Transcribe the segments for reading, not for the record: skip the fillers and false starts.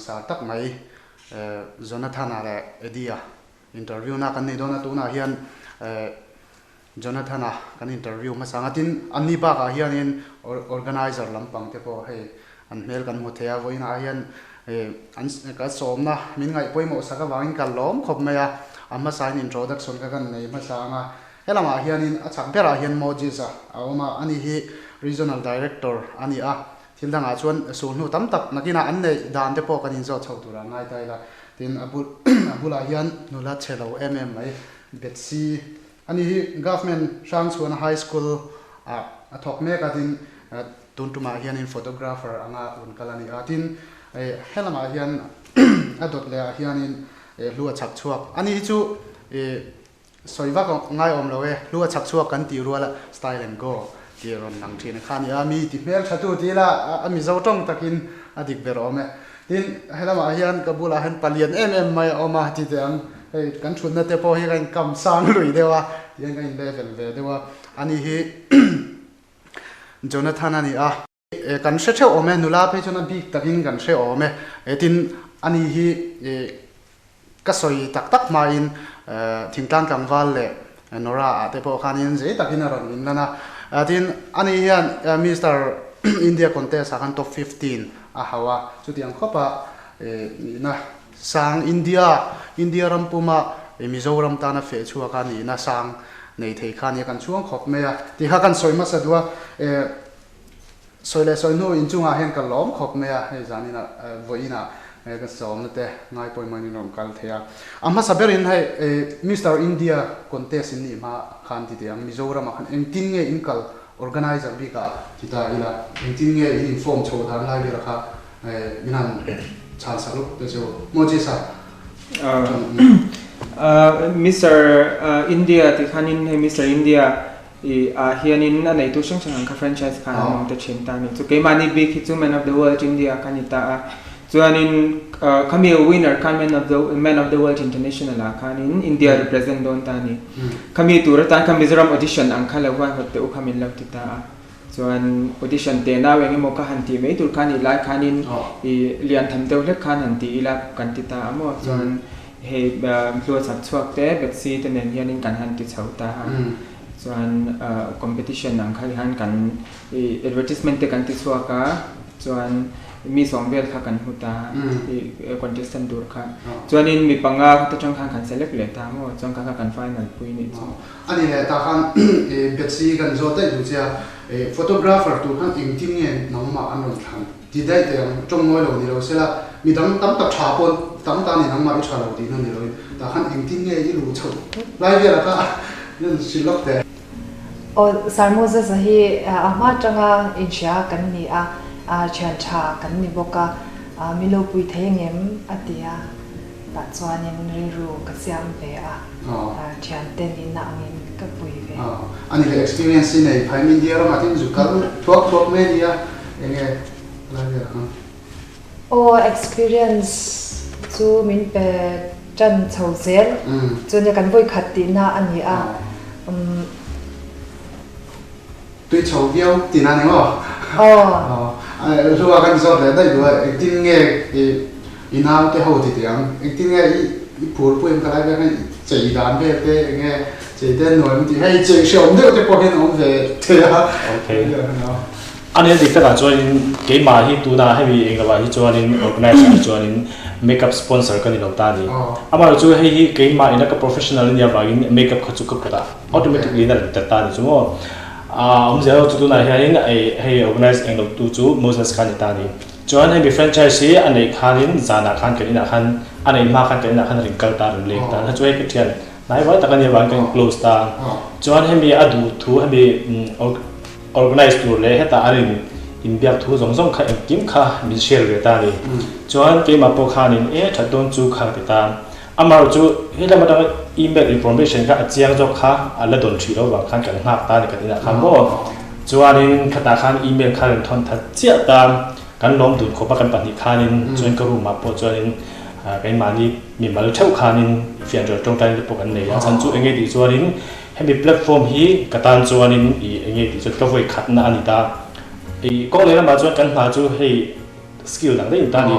sa tak mai Jonathan ale edia interview na kan ni dona tu na hian Jonathan kan interview ma sangatin anni ba ka hian in organizer lampang te po hei an mel kan mu thea voina hian an ka somna min ngai poimo saka wangin kal lom khop meya amma sign introduction ka kan nei ma sanga helama hian in achak bera hian mojisa awma ani hi regional director ani a thildanga chuan sulnu tam tak nakina an nei dan te po kan in zo chhotura ngai taila tin abula hian nula chelo mai betsi ani hi government Shangchuan high school a thok me ka tin tuntuma hian in photographer anga un kalani atin helama hian adot le hian in lua chak chuak ani chu soiwa ko ngai om lowe lua chak chuak kan ti ruala style and go ti ron nang thin khani ami ti mel thatu ti la ami zo tong takin adik bero me tin helama hian kabula han palian mai oma ti tang kan thunna te po hi kan kam sang lui dewa yang kan level ve dewa ani hi Jonathan ani kan she ome nula pe chona big takin kan she ome etin ani hi kasoi tak tak main thingtang kangwal le nora te po khanin je takin ron in lana tin ani hian Mr India contest akan top 15 hawa chutiang khopa na sang India rampuma Mizoram tana fe chuwa kani na sang nei thei khani kan chuang khop meya ti ha kan soima sadwa soile soinu inchunga hen kan lom khop meya he janina voina ka somnate ngai poi mani rom kal thea amma saberin hai Mr India contest ni ma khan ti tiang Mizoram khan engtin nge inkal organizer bi ka kita ila engtin nge inform chodan lai bi rakha minan chal salu te jo mojisa Mr India ti khanin he Mr India hianin na nei tu sang sang ka franchise khan te chin ta ni chu ke mani big hi chu man of the world India kanita chuanin kami winner kan man of the world international khanin India represent don ta ni kami tur ta kami Mizoram audition ang khala wa hote u khamin lag ti ta chuan audition te na weng mo ka hanti me tur khani lai khanin lian tham teu le khan hanti ila kan ti ta amo chuan he lua chak chuak te betsi te nen hianin kan han ti chhauta chuan competition ang khai han kan advertisement te kan ti chuaka chuan mi songvel kha kan huta contestant dur kha chuanin mi panga ta chang khan select le ta mo chang kha kan final pui ni chu ani le ta khan betsi kan zo te du cha photographer tu khan ting ting nge namma anon khan ti dai te chong moi lo ni lo sela mi dam tam ta tha pon tam ta ni namma i thalo ti ni lo ta khan ting ting nge i lu chho lai ve la ka nen silok te o sarmoza sahi ama changa insha kan ni chuan tha kan ni boka milo pui thengem atia ta chuanin riru ka siam ve thian ten in na angin ka pui ve ani le experience nei phai min dia ram atin zukal thok media enge la ve o experience chu min pe chan chhozel chu ne kan voi khati na ani tui chou viau tina ne ngo ruwa kan zo le dai ruwa tin nge inau te ho ti tiang tin nge i pur puim ka lai ka chei dan ve te nge chei den noi ti hei chei shom de te po hen om ve te ya okay ani dik ta chuan ke ma hi tu na he mi enga wa hi chuan in organizer chuan in makeup sponsor kan ni lo ta ni ama chu hei hi ke ma ina ka professional ni ya ba in makeup kha chu ka pata automatically na ta ni chu mo zero tu na hianin hei organize eng lo tu chu Moses khan ta ni chuan hei franchise hi anei khanin zana khan ke ina khan anei ma khan ke ina khan ringkal ta ru lek ta chu hei ke thian nai wa ta kan ya kan close ta chuan hei mi adu thu hei organize tu le heta arin in biak thu zong zong kha kim kha mi share ve ta ni chuan ke ma po khanin thadon chu kha ta amar chu hela ma email information ka achiang jok kha ala don thilo wa khan kan ngak ta ni kan ina kham bo chuanin khata khan email khan thon tha chia ta kan lom dun khopa kan pani khanin join ka ru ma po chuanin kai mani mi mal thau khanin fian ro tong tan po kan nei ya chan chu enge di chuanin hemi platform hi katan chuanin enge di chu ka voi khat na ani ta ko le ma chuan kan ma chu hei skill dang dei ta ni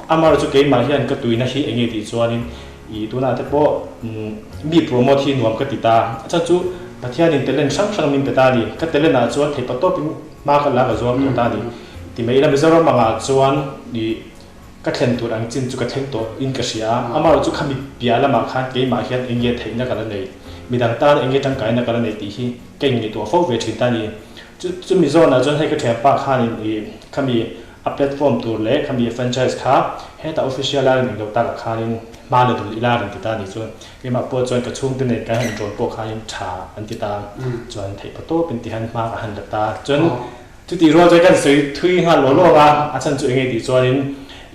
amar chu ke ma hian ka tuina hi enge ti chuanin I tuna te po mi promote hi nuam ka tita acha chu pathian in talent sang min peta ni ka talent na chuan thei patop ma ka la ka zuam to ta ni ti mai la Mizoram manga chuan ni ka thlen tur ang chin chu ka thleng to in ka sia amar chu khami pia la ma khan ke ma hian enge theina ka la nei midang tan enge tang kai na ka la nei ti hi ke ni to fo ve thin ta ni chu Mizoram na chuan hei ka thia pa khan ni khami a platform tur le khami franchise kha heta official la ni lo ta ka khanin ma le dul ila ran ti ta ni chuan ke ma po chuan ka chung te nei ka han ron po khain tha an ti ta chuan thei pato pin ti han ma ka han da ta chuan chu ti ro jai kan sei thui ha lo lo ga a chan chu nge ti chuanin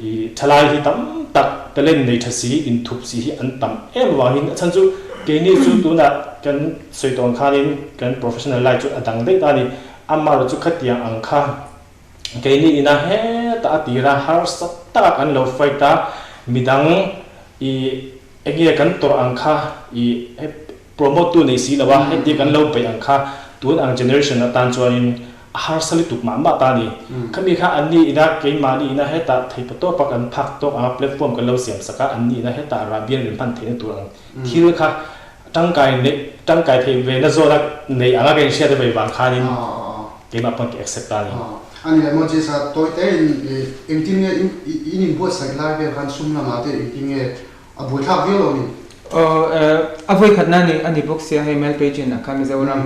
I thalai hi tam tak talen nei thasi in thup si hi an tam em wangin a chan chu ke ni chu tu na kan sei ton khanin kan professional lai chu adang dei ta ni amma ro chu khatiang ang kha ke ni ina he ta tira har sat ta kan lo fai ta midang I enge kan tor ang kha I promote tu nei si lawa he ti kan lo pe ang kha tun ang generation na tan chuanin har sali tuk ma ta ni khami kha anni ina ke ma ni ina he ta thei pato pak an phak to a platform kan lo siam saka anni ina he ta arabian rin phan thein tu ang thil kha tangkai thei ve na zo na nei anga ke sia de bai wang kha nin ke ma pan ke accept ta ni ani le mo ji sa toy te in tin in bo sa la ve khan sum na ma te in tin abu tha ve lo ni avoid khatna ni ani box ya email page na ka Mizoram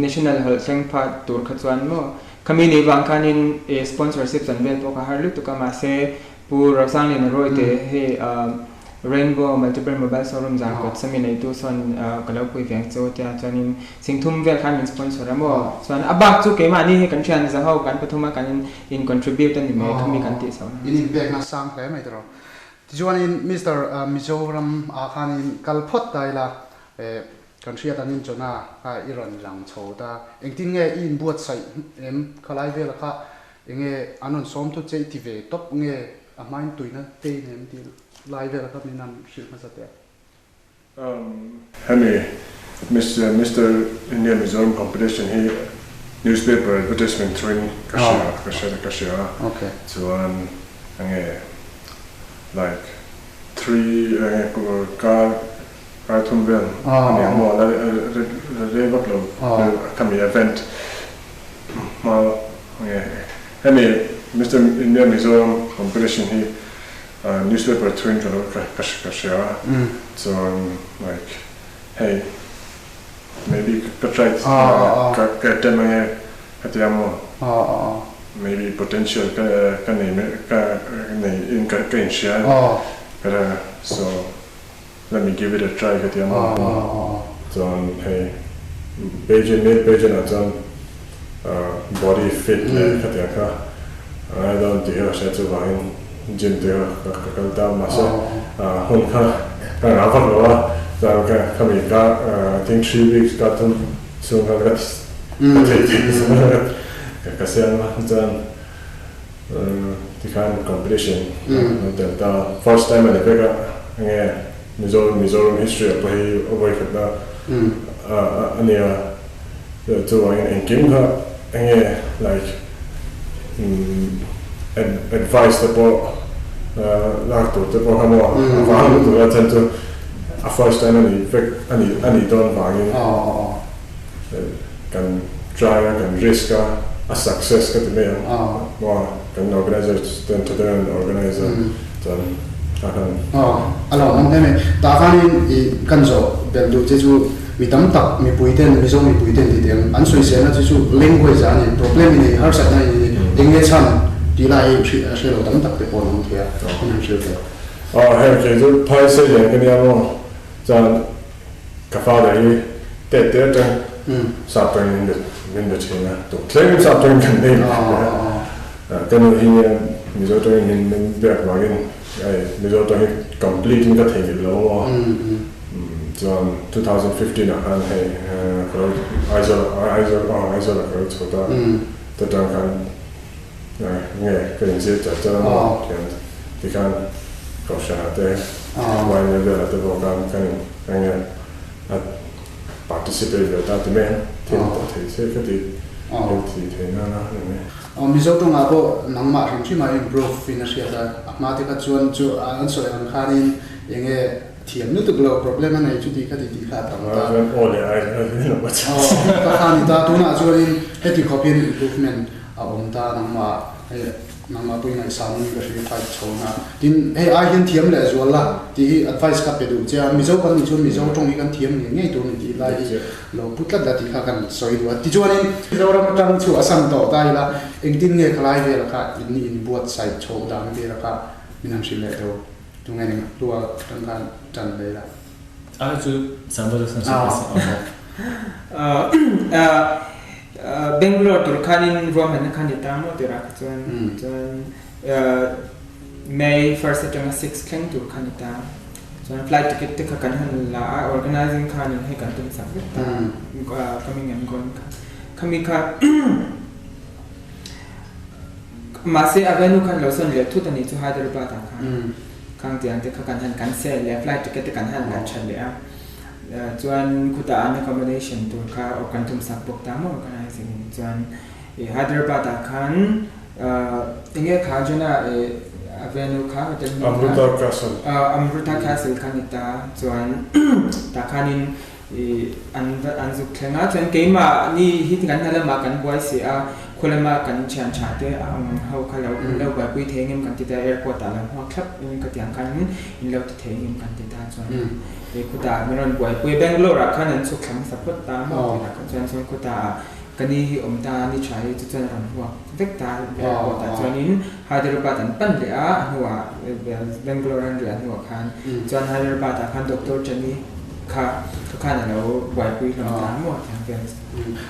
national health thing part tur khatwan mo kami ni wang kanin sponsorship an vel to ka harlu to ka ma se pur rasang ni roi te he rainbow multiple mobile showroom jang ko sami nei tu son kalau pui veng cho tia chanin singthum vel khan sponsor mo son abak chu ke ma ni he kan chan za ho kan pathuma kan in contribute ani me kami kan ti so in impact na sang ple mai tro Juan in Mr. Mizoram akhanin kalphot taila country atanin chona ka iron lang choda engting nge in buat sai em khalai vel kha enge anon som tu chei ti ve top nge amain tuina te nem ti live vel kha minam shil masate Hemi Mr. India Mizoram competition he newspaper advertisement training kasha okay so like 3 car thumben ani mo la re baklo kami event ma hemi Mr. India Mizoram competition he newspaper train kasha so like hey maybe could try get them katiamo maybe potential can in share so let me give it a try katiamo so hey Beijing on body fit katiaka I don't do share to wine gym there kakalta masa honka kan apa lo so kami ka I think 3 weeks got them so got kasihan lah dan di kan competition the first time ada peka Mizoram history apa hi over kita ania tu orang yang game ka like advice tepo lakto tepo kamu faham tu lah tentu a first time ani don bangin kan try kan risk a success ka timaya kan organizers dan organizer dan akan alo ang teme ta kanin kan zo beldu jeju mi tam tak mi puiten mi zo mi puiten ti dem an soi se na jeju language ani problem ni har sa na engage chan dilai shelo tam tak te pon thia kan shel te he ke zo pai se ye kan ya mo jan ka fa de te sa pen in the China to claim something can be then he Mizoram in back wagon Mizoram completing the thing low so 2015 and hey Isol approach for that can can see that they can go share there while they're at the program can participate with that man thì thì thế nó này Mizo tông abo nang ma ring chi ma improve financial da ma te ka chuan chu an so an khanin enge thiam nu tuk lo problem anei chu ti kha tam ta ole ai no ba ka khani ta tu na chu in heti copy improvement a ta nang ma pui ngai sam ni ka ri phai chona tin he a hian thiam le zo la ti advice ka pe du cha Mizo kan ni chu Mizo tong ni kan thiam ni ngei tu ni ti lai lo putla da ti kha kan soi du ti chuan in Mizoram tang chu asam to ta ila engtin nge khlai ve la ka in buat sai cho dang ve la ka minam sil le do tu ngai ni tua tang kan chan le la chu sambo san Bangalore to Kanin Roman Kanitamo, the Rakatuan, May 1st at 6 King to Kanita. So I flight ticket to Kakan La organizing Kanin Hekatum Sabita coming and going. Kamika Masi Avenu can listen to the need to Hyderabad. Kantian the Kakan can sell a flight ticket to Kanhan Chalia. Chuan kuta an accommodation to ka or kantum sakpok tamo organizing chuan Hyderabad khan inge khajana avenue kha Amruta Castle kanita chuan ta khanin anzu khenga chuan keima ni hit kan hala ma kan boy se a kholama kan chan chate how khala lo ba pui thengem kan tita airport ala ho khlap in ka tiang kan in lo thengem kan tita chuan kuta meron boy pui Bangalore khan an chuk khang support ta mo chuan chuan kuta kani omta ni chai chu chuan ran huwa vekta airport ta chuan in Hyderabad an pan le a huwa Bangalore an rian huwa khan chuan Hyderabad khan Dr. Chani kha khana lo boy pui lo ta mo thang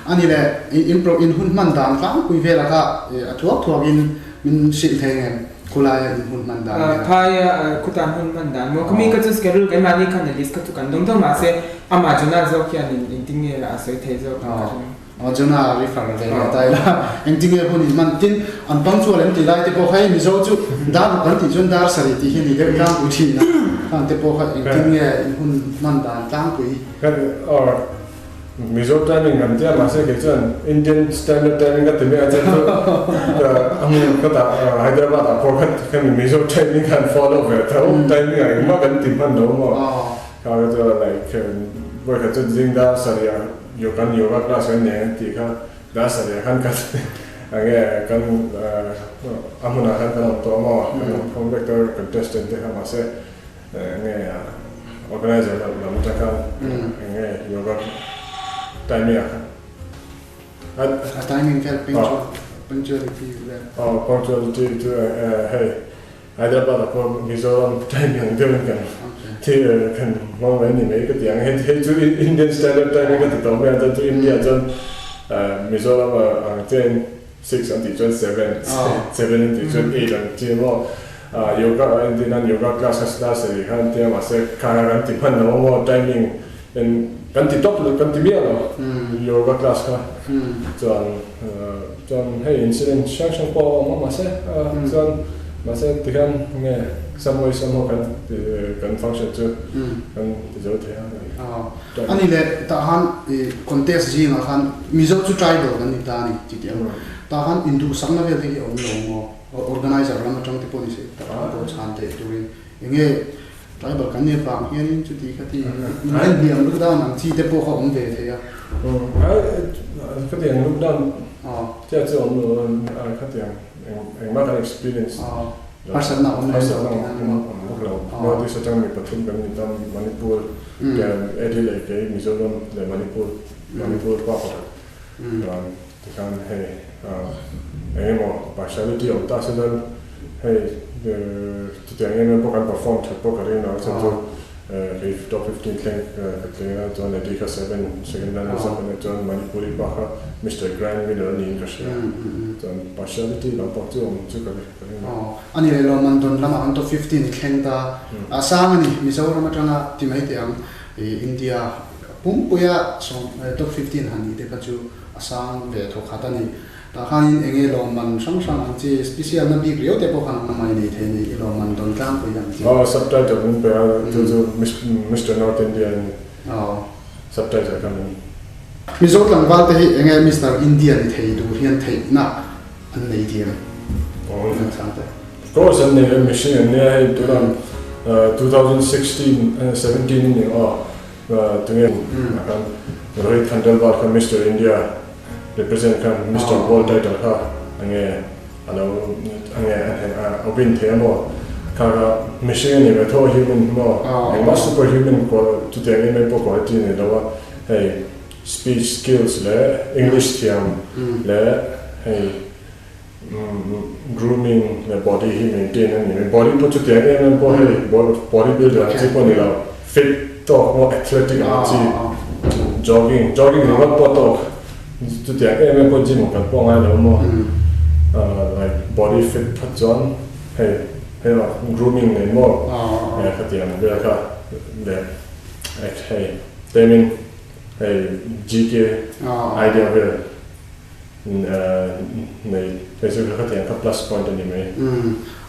ani le in hun man dam tlang pui ve la ka thuak in min sil thengem kulaya in hun man dam phaya kutan hun man dam mo kami ka chu schedule kai mani khan list ka tu kan dong dong ma se ama juna zo kyan in tinge a soi the zo ka juna refer le ta ila in tinge hun man tin an pang chu lem ti lai te ko khai Mizo chu da kan ti chun dar sari ti hi ni de ka u thi na kan te po kha in tinge in hun man dam tlang pui kan or Mizo timing kan dia masih kecuan Indian standard timing kan tapi aja tu amu kata Hyderabad apa kan Mizo timing kan follow tahu timing yang mak kan timpan dong kalau tu like boleh kata jingda saria yoga kelas kan yang tiga dah saria kan kan amu nak kan untuk mau convector contestant kan masih organizer lah macam kan yoga timing timing fel punctuality punctuality to hey Hyderabad apa Mizoram timing dia kan thì kan mau ni mấy cái tiếng hay chú Indian standard timing cái tụi mình cho India cho Mizoram trên 6 until 7 until 8 until more yoga Indian yoga classes thì kan dia masih kan tipan nama timing dan kan TikTok kan timia lo yoga class kan chuan hey incident sang po ma masih chuan masih tikan nge somehow kan function tu kan tijo the ani le ta han contest ji na han Mizo chu try do kan ni ta ni ti ti ta han indu samna ve the on lo organizer ram tang te policy ta ko chan te tuin enge tribal kan ne pang hian chu ti khati nan hiam lu da nang chi te po kha om ve the ya cái tiếng lúc đó chắc chứ ông cái tiếng anh mất experience person nào ông này lúc đầu nó đi sang trong mình tập trung cái mình trong Manipur cái edit lại cái Mizoram lại Manipur qua rồi thì kan hey anh mà partiality ông ta sẽ lên hey thì tiếng anh nó kan perform thật bộ cái nó sẽ cho cái top 15 keng cái John Edika 7 second land or something John Manipuri Baha Mr. Grand winner ni kasi John partiality lang po tu cái ani le lo man don lama an to 15 keng ta asang ani Mizoram atanga timai tiang India pumpuya so top 15 hani te ka chu asang ve tho khata ni ta khanin enge lo man sang ang chi special na bi rio te po khan na mai ni the ni lo man don tlang ko yang chi subtitle mun pe to Mr. North Indian subtitle kan Mizoram langwal te hi enge Mr. India ni thei du hian thei na an nei diam. Of course, and the machine and they during 2016 and 17 ni doing Rohit Khandelwal ka Mr. India represent kan Mr. World title ka ange win the mo ka machine ni tho human mo and superhuman ko to the game po ko ti ni lawa hey speech skills le English tiam le hey grooming the body he maintain and body put to the game po hey body builder ti po ni la fit to more athletic jogging ni wat po to to the game po gym kan po ngai lo mo like body fit put on hey grooming ni mo ka tiam be ka le hey timing hey GK idea be nei basically ka tiam ka plus point ni me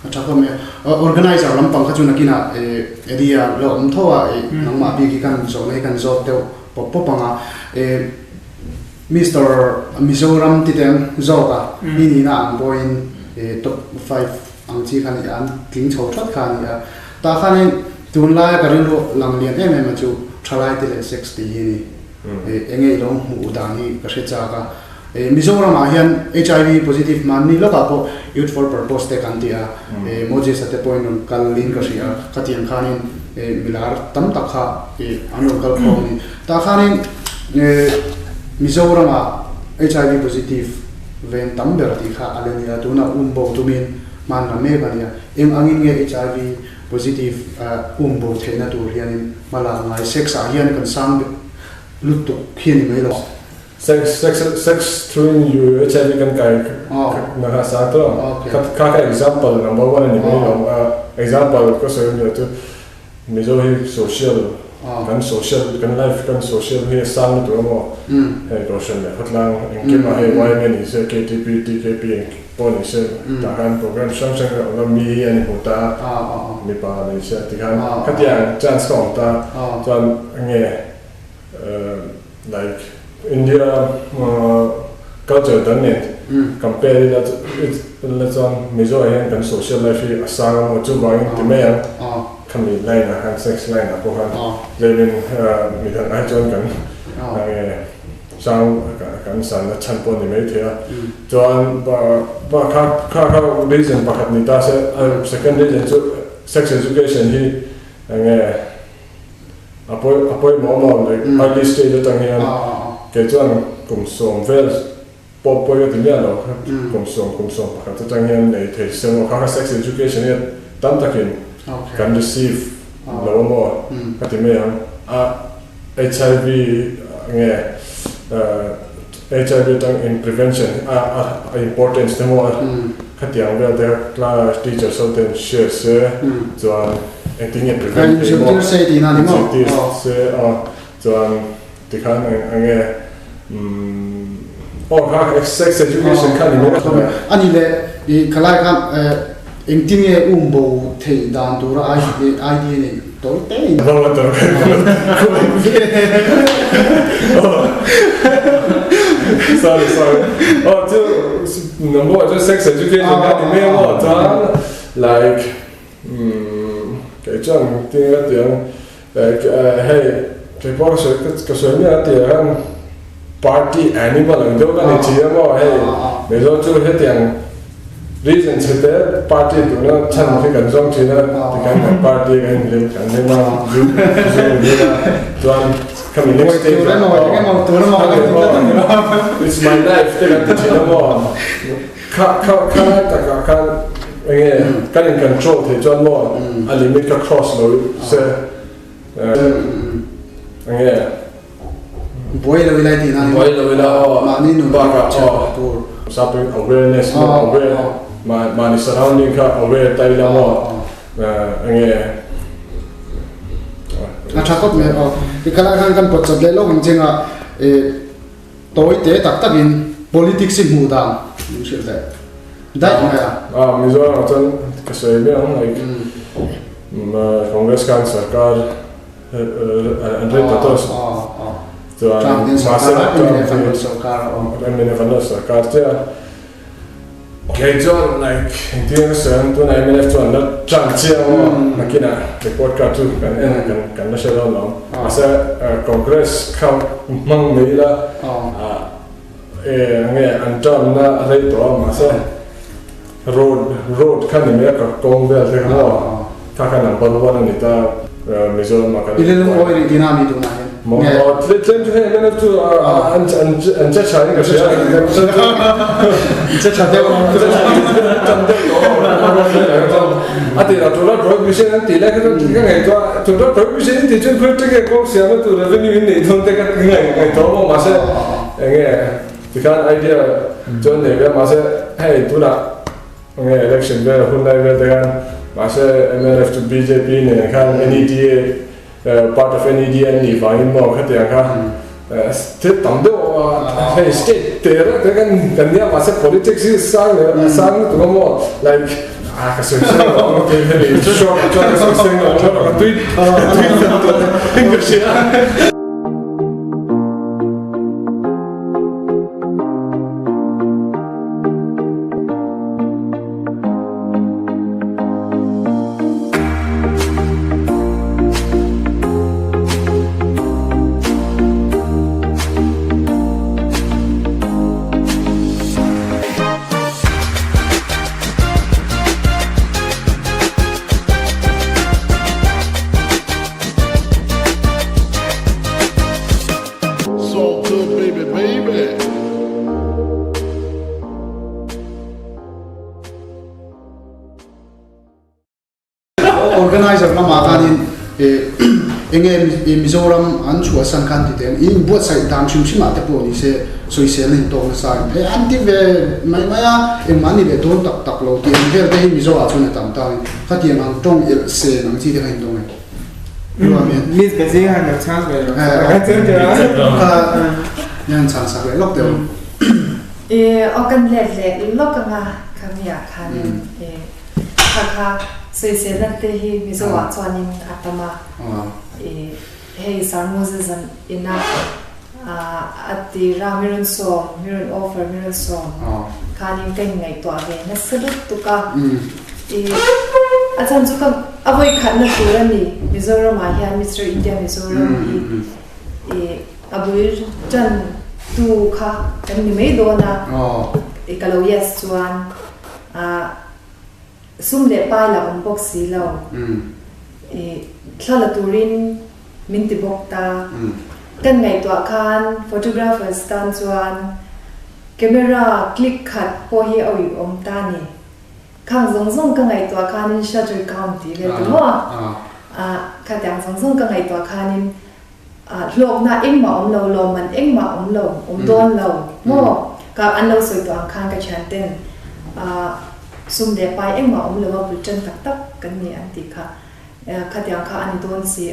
acha me organizer lampang ka chuna kina area lo umthowa nangma bi ki kan so nei kan zo te pop panga Mr. Mizoram titeng zoka ini na ang point top 5 ang chi khan yan ting chho thot khan ya ta khan tun la ka rin lo lang lian em chu thalai te 60 ni engei long hu dani ka se cha ka Mizoram a hian HIV positive man ni la ka po youth for purpose te kan ti a moses at the point on kalin ka sia ka tiang khanin milar tam takha anul kal khom ni ta khanin Mizoram a HIV positive ven tam ber ti kha alenia tuna umbo tumin man na me bania em angin nge HIV positive umbo thena tu hianin mala ngai sex a hian kan sang lutu khian mai lo sex through you HIV kan kai na ha sa to ka example number 1 ni mo example ko so ni to mizo hi social kan social kan life kan social hi sang to mo hey roshan me khatlang engke ma he why me ni se KTP TKP poni se ta kan program sang na mi ani hota mi pa ni se ti kan khatia chance kom ta chuan nge like India culture dan net compare that let's on mizo hen kan social life hi asang mo chu bang ti me kan mi line han sex line apo han living mi kan ai chon kan sang kan san na chan po ni me thia chuan ba ka reason pakhat ni ta se second reason chu sex education hi nge apo mo like early stage ta ngian ke chuan kum som vel po yo ti mia lo kum som pakhat ta ngian nei the se mo ka sex education hi tam takin can receive low more katimea HIV nge HIV tang in prevention importance the more khatiang we the class teacher so then share se chuan acting in prevention kan say di na ni mo se chuan tikhan nge sex education kan ni ani le I khalai kan engtinge umbo thei dan tura idea ni to te sorry number just sex education kan ni mo ta like cái chăng tiếng hey cái bao giờ cái số này tiếng party animal ang đâu cái gì mà hey bây giờ chú hết tiếng reason sẽ thế party tụi nó chân cái cần giống gì đó thì cái party cái lên cái này mà toàn kami next stage it's my life cái cái gì đó mà kan in control thì cho nó a limit ka cross lo se boy lo vilai ti na ma ni nu ba ka tour something awareness aware ma ni surrounding ka aware tai la mo thakop me ikala kan pot chap le lo hang chenga toy te tak takin politics mu da mu shil da dai ma Mizoram atan kasai me like Congress kan sarkar andre patos Trang din sarkar emine fanno sarkar cha ke chuan like Indian sen tu na emine chuan na chang chia nakina report ka tu kan na shelo no asa congress kam mang meila nge antam na rei to ma sa road kan ni ka kong bel te mo ka number 1 ni ta Mizoram ma ka ile no oi dinami tu na mo tlen tu he na tu an cha cha ni ka cha de ati ra to la prohibition an ti la ka ngai to prohibition ti chen phut ke ko sia ma tu revenue ni thon te ka ngai to mo ma se nge ti kan idea jon ne ga ma se hey tu la nge election be hun lai be te kan ma se MNF to BJP ne kan NEDA part of NEDA ni vain mo kha te ka state tamdo hey state te ra te kan ya ma se politics is sang to mo like ka so se no ke he to show ka so no ka tweet English organizer lama kanin Mizoram an chua san kan ti ten in buat sai dam chim chima te po ni se social in to sa anti ve mai maya mani ve don tak lo ti ver te Mizoram chuna tam ta kha ti mang tong el se nang chi te kan dong Miss busy han na chance ve yan chan sa ve lok te organ le lok nga khamia khan kha social te hi Mizoram chuanin atama hey Sarmoses and ina ati ramiron so miron offer miron so kani kai ngai to ave na sadut tuka achan chu kam avoi khanna turani Mizoram a hian Mr India Mizoram hi abui chan tu kha kan ni mei do na kalau yes chuan sum le pai la box si lo thala turin minti bokta kan ngai to khan photographers tan chuan camera click khat po hi oi om ta ni khang zong zong ka ngai to khan in shutter count ti le to kha tang zong zong ka ngai to khan in lok na eng ma om lo man eng ma om lo om don lo mo ka an lo soi to khan ka chan ten sum le pai eng ma om lo wa pul chen tak tak kan ni an ti kha khatyang kha ani don si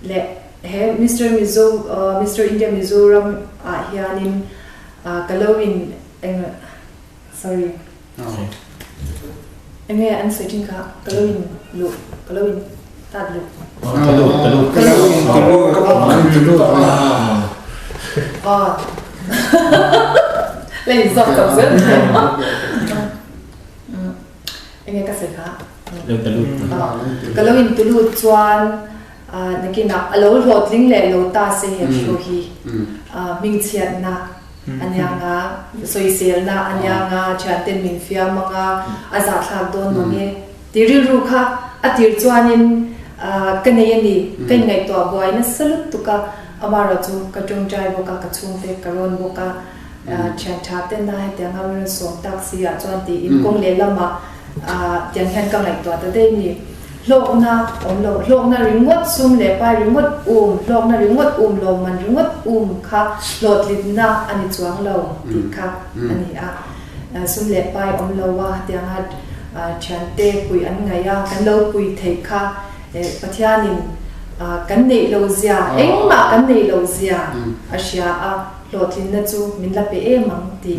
le he Mr India Mizoram hianin kalowin sorry enge an setting kha kalowin ta lu lên dọc tập rất enge ka se kha kalau in tulu chuan nakina alo hlotling le lo ta se he hlo hi ming chiat na anyanga soisel na anyanga chaten min fia manga aza thak don mangi tiri ru kha atir chuanin kaneyani kan ngai to boy na salut tuka amara chu katung jai boka kachung te karon boka chan tha te na he te ngam so taxi a chuan ti in kong le lama tiang hen kam like to ta de ni lok na ringot sum le pa ringot lok na ringot lo man ringot kha lot lit na ani chuang lo ti kha ani sum le pa lo wa tiang hat chan te pui an nga ya kan lo pui thei kha pathianin kan nei lo zia engma kan nei lo zia asia lot lin na chu min la pe mang ti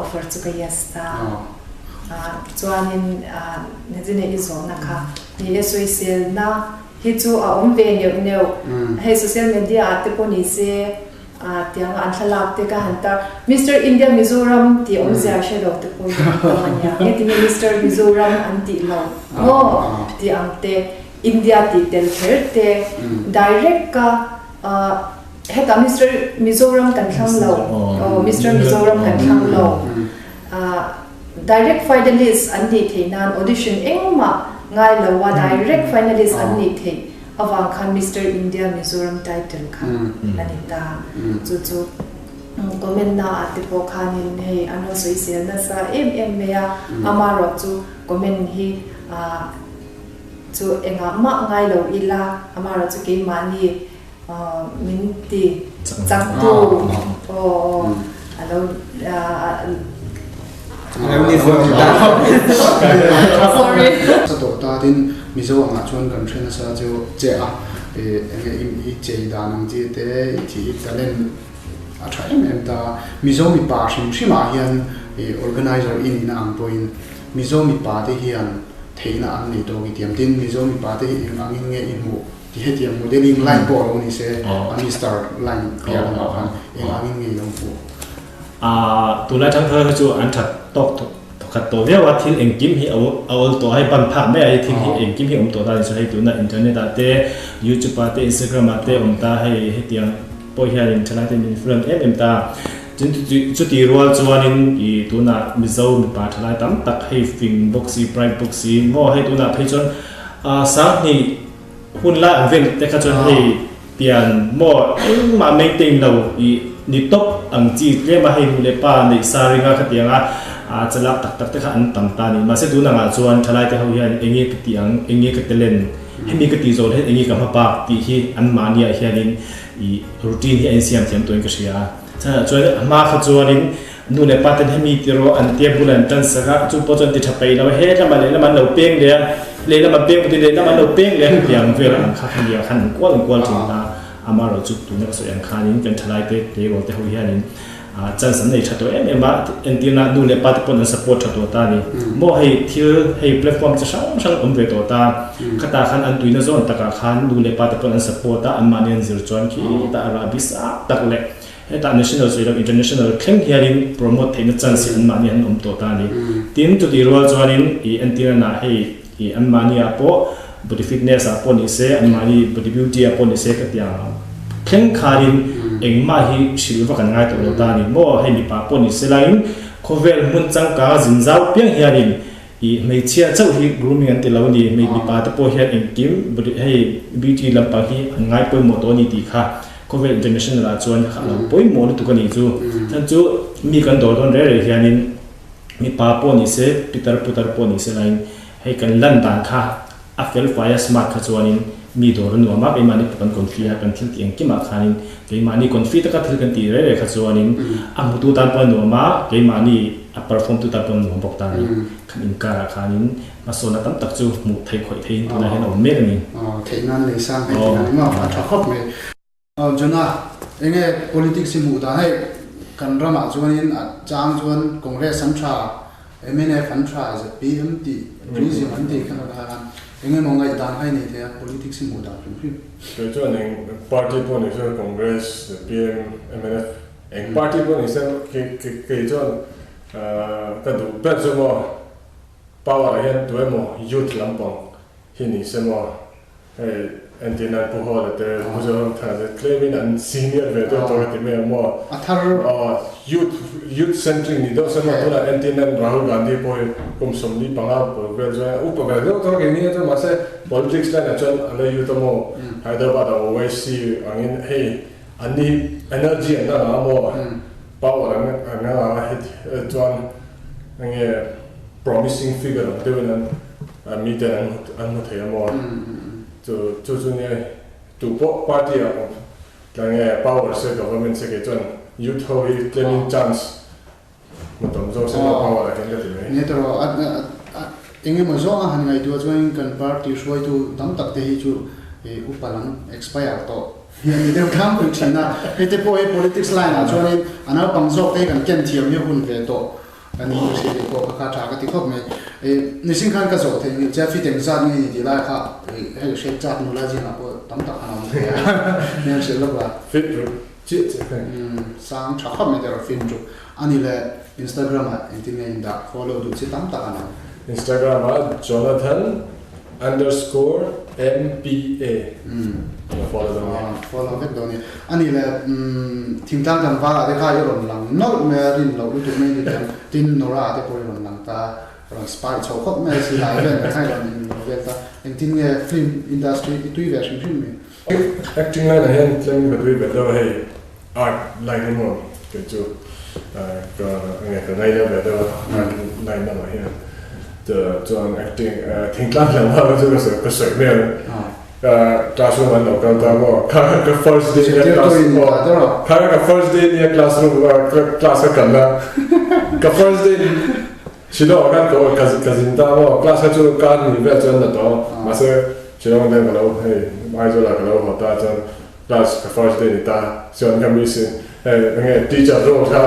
offer chu ka yasta chuanin nejine izo na kha ni social na hi chu a om ve neu he social media te poni se tiang an thalak te ka hanta Mr India Mizoram ti om zia shadow te poi ania he ti Mr Mizoram anti lo ti amte India ti tel te direct ka heta Mr Mizoram kan thang lo Mr Mizoram kan thang lo direct finalist anti theinan audition engma ngai lawa direct finalist anti thei awang khan Mr India Mizoram title khan anita chu comment na ate po khanin he ano soi se na sa mea amaro chu comment hi chu enga ma ngai lo ila amaro chu ke mani minti changtu alo sorry sa to ta din Mizoram chuan kan thena sa chu che a i che da nang ji te thi talent a thai em ta Mizoram pa shima hian organizer in ang point Mizoram pa te hian theina an nei to gi tiam tin Mizoram pa te angin nge in mu ti he tiam modeling line po ni se ani star line ya na khan angin nge long pu tu la thang thơ chu an that tok khat to ve wa thil engkim hi awol to hai ban phak me ai thil hi engkim hi to ta so hai tu na internet ate YouTube ate Instagram ate ta hai he tiang po hian in chala te min film em ta chu ti rual chuanin I tu na Mizoram pa thalai tam tak hei film boxi pride boxi mo hei tu na phei chon sa ni hun la an vel te kha chon hei pian mo ma maintain lo I ni top ang chi le ma hei le pa nei saringa khatianga chalak tak te kha an tam ta ni ma se tu na nga chuan thalai te ho hian enge tiang enge ka telen hemi ka ti zol he enge ka ma pa ti hi an mania hianin I routine hi an siam thiam toin ka sia cha chuan ma kha chuanin nu le paten hemi ti ro an te bulan tan saka chu po chon ti thapai lo he la man lo peng le la man peng ti le la man lo peng le piang ver an kha khan ya khan kwal chin ta amaro chu tu na so yan khanin kan thalai te ro te ho hianin chan san nei thato ma entina nu le pat pon support thato ta ni mo hei thil hei platform cha sang ve to ta khata khan an tuina zone taka khan nu le pat pon support ta amanian zir chuan ki ta arabis tak le eta national so international claim hearing promote theina chance an manian to ta ni tin to di role chuanin I entina na hei I an mania po body fitness a pon ise an mani body beauty a pon ise ka tia claim kharin engma hi silva kan ngai to ta ni mo hei mi pa pon ise lain khovel mun chang ka zinzau piang hianin I mei chia chau hi grooming an te lo ni mei mi pa ta po hian engkim body hei beauty lampa hi an ngai po mo to ni ti kha Covid international la chuan kha lo poi mo ni tu kan ni chu chan chu mi kan dor don re hianin mi pa po ni se putar po ni se lain hei kan lan dan kha a fel fire smart kha chuanin mi dor nu ma be mani kan confia kan thil ti engki ma khanin ke mani confia ta ka thil kan ti re kha chuanin a mu tu tan pa nu ma ke mani a perform tu ta pon nu bok ta ni kan in kara khanin ma so na tam tak chu mu thai khoi thei tu na hen o me ni theinan le sang he ti ma tha khop me jona enge politics mu da hai kan rama chuanin chang chuan congress an tha MNF an tha as a PMT region an ti kan ka kan enge mongai dan hai nei the politics mu da phim ke chuan eng party pon is congress PM MNF eng party pon is ke chuan ka du pe chu mo power hian tu mo youth lampang hi ni se mo antina puhol te Mizoram tha claiming an senior ve to ti me mo athar youth centric ni do se mo to antina Rahul Gandhi po kum somni panga po ve jo upa ve do to ke ni to ma se politics la na chon ale you to mo Hyderabad always see angin hey ani energy na mo power na hit chon nge promising figure of doing an meter an mo thaya mo to ne to party lang power se government se ke chon youth ho hi claiming chance matom zo se power la hen ga ne to inge mo zo han ngai tu join kan party shoi tu dam tak te hi chu upalan expire to ni de kam ku china hete po politics line a chon ana pang zo te kan ken thiam hi hun ve to ani se ko ka tha ka ti khop me nisin khan ka zo the ni cha fitting za ni di la kha he shape cha nu la ji na ko tam tak ana ne se lo ba fit chi sang cha kham me der fin ju ani le Instagram a inting da follow du chi tam tak ana Instagram Jonathan_MPA follow them follow it doni ani le thing tang kan wala de kha yoron lang no me rin lo lu tu me ni tin nora de ko yoron lang ta ron spy chau khop me si lai ven khai ron ve ta tin film industry tu version film acting line hen claim that we better hey art like him ke chu ka nge ka nai le better line na here the chuan acting thing tlang lang ha chu ka so me classroom an lo kan ta mo ka first day in first day in classroom class ka na ka first day chilo kan ko kazin ta mo class ka chu kan ni ve chuan na to ma se chilo den ka lo hey mai zo la ka lo ho ta chuan class ka first day ni ta chuan ka mi se nge teacher ro tha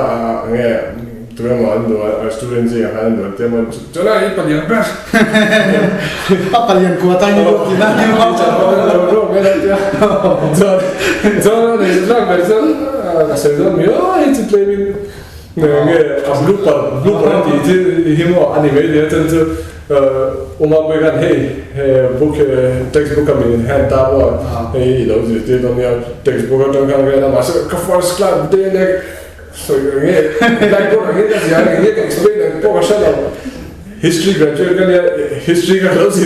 nge tu mo an do students ya han do te mo chona I palian ba palian ko ta ni lo ki na ni mo ro me la ya zo ne lang ba zo se zo mi it's claiming nge a blooper ti himo anime de tan zo uma pe kan hey book textbook kam in hand ta bo hey lo ji te dong ya textbook dong kan ga na ma ka first class de ne so nge like ko nge ta ya nge explain ko ka sha history graduate kan ya history ka lo si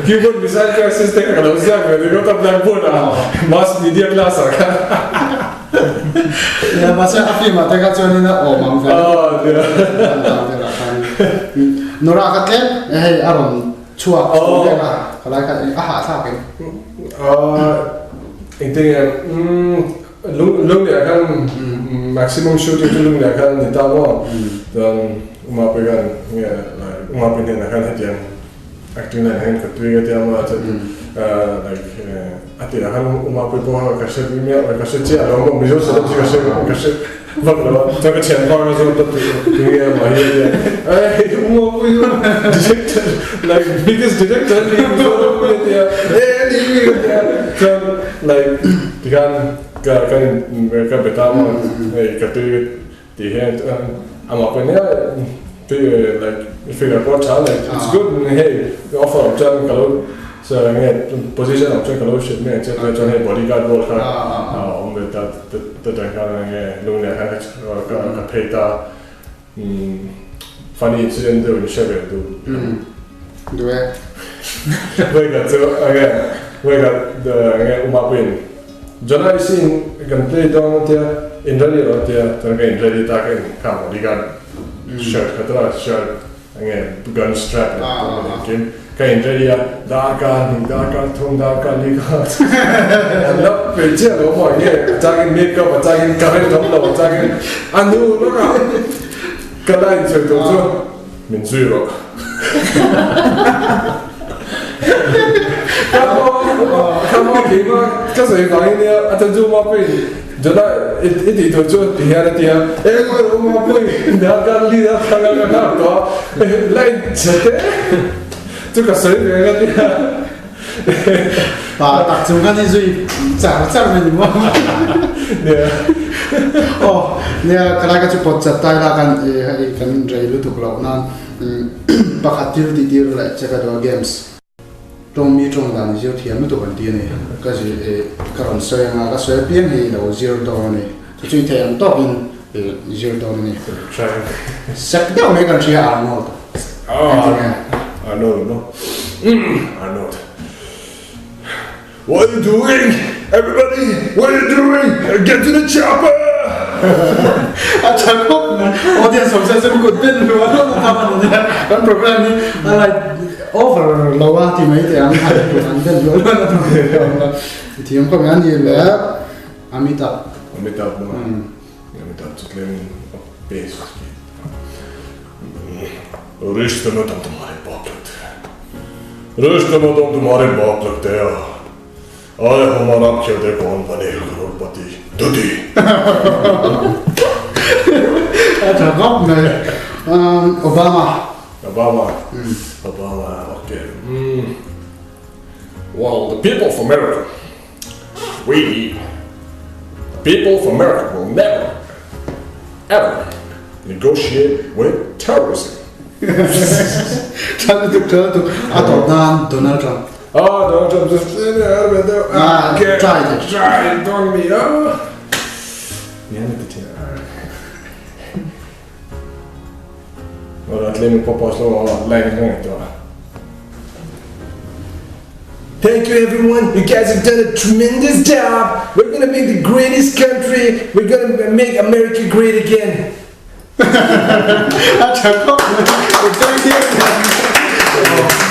keyboard misal ka system ka lo sa me ko ta blackboard mass media class ka ya masa afi mata ka chuan na o mang fa nora ka tle hey aron chua de ka kala ka a ha sa ke intinya lung dia kan maximum shooting lung dia kan ni ta mo dan uma pe kan ya uma pe ni kan hatian acting na hen ka tu ya dia ma like ati kan uma pe po ka se mi ka se chi alo mo mizo se ka se va lo ta ka chen pa zo ta tu ya ma ye uma pe director like biggest director ni zo ko dia ni kan like kan ka betama ka tu di hen ama pe ne like figure out challenge it's good hey offer option kalau so nge position option kalau shit me chat me chone bodyguard role ka om ta ka nge lu ne ha ka peta funny incident do shebe do due we got the nge uma pin jana isin kan play down tia in really ro tia tan ga in really ta ka bodyguard shirt katra shirt nge gun strap game kain ready danga thung danga liga lap pe che lo mo ye jagin makeup jagin current dom lo jagin anu lo ka lai che to zo min zui ro kamo kima ka sai ba ni atan zu ma pe jana iti to jo tiara tia ko ma pe danga liga thanga ka to lai chete这个谁人个的？把打中间的水涨了你吗？对。哦，你看那个就不知道那个跟这一路读了那把它丢来这个多 games， 中米中的你就填不到问题呢，可是可能虽然个随便的都0到呢，就最填到边0到呢。食掉没感觉啊，我。哦。Arnold, no. Arnold. What are you doing? Everybody, what are you doing? Get to the chopper! 잠깐 audience obsession good bit no one program ni like over lowa ti mai te an hai an den lo na ti am ko ngan ni le Amitabh to claim base. रिश्ते में तुम तुम्हारे बाप लगते हैं अरे हमारा खेलते कौन बनेगा करोड़पति दुदी अच्छा गप में Obama Obama. Okay. Well, the people of America, the people of America will never, ever negotiate with terrorism. Donald Trump. Oh, Donald Trump just try it on me, Thank you, everyone. You guys have done a tremendous job. We're gonna make the greatest country. We're gonna make America great again. Thank you.